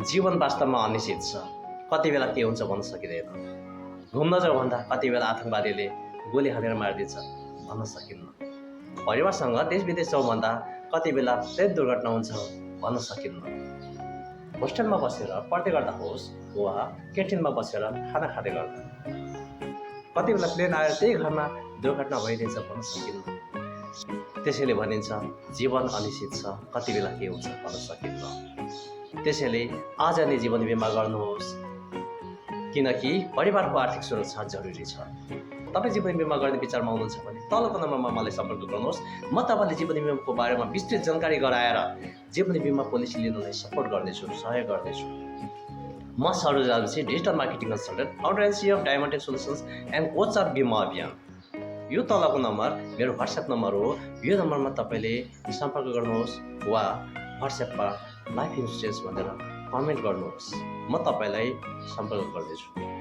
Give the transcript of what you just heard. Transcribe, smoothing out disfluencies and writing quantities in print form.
जीवन वास्तवमा अनिश्चित छ। कति बेला के हुन्छ भन्न सकिँदैन। घुम्न जाउँ भन्दा कति बेला आतंकवादीले गोली हानेर मारिदिन्छ भन्न सकिन्न। परिवारसँग देश विदेश जाउँ भन्दा कति बेला प्लेन दुर्घटना हुन्छ भन्न सकिन्न। होस्टेलमा बसेर पढ्दै गर्दा होस् वा क्यान्टिनमा बसेर खाना खाँदै गर्दा कति बेला प्लेन आएर त्यही घरमा दुर्घटना भइदिन्छ भन्न सकिन्न। त्यसैले भनिन्छ जीवन अनिश्चित छ, कति बेला के हुन्छ भन्न सकिन्न। त्यसैले आज नै जीवन बिमा गर्नुहोस्, किनकि परिवारको आर्थिक सुरक्षा जरुरी छ। तपाईँ जीवन बिमा गर्ने विचारमा हुनुहुन्छ भने तलको नम्बरमा मलाई सम्पर्क गर्नुहोस्। म तपाईँले जीवन बिमाको बारेमा विस्तृत जानकारी गराएर जीवन बिमा पोलिसी लिनलाई सपोर्ट गर्नेछु, सहयोग गर्नेछु। म Saroj Rajbanshi, digital marketing consultant, founder and CEO of diamond solutions and coach of बिमा अभियान। यो तलको नम्बर मेरो व्हाट्सएप नम्बर हो। यो नम्बरमा तपाईँले सम्पर्क गर्नुहोस् वा व्हाट्सएपमा लाइफ इन्सुरेन्स भनेर कमेन्ट गर्नुहोस्। म तपाईँलाई सम्पर्क गर्दैछु।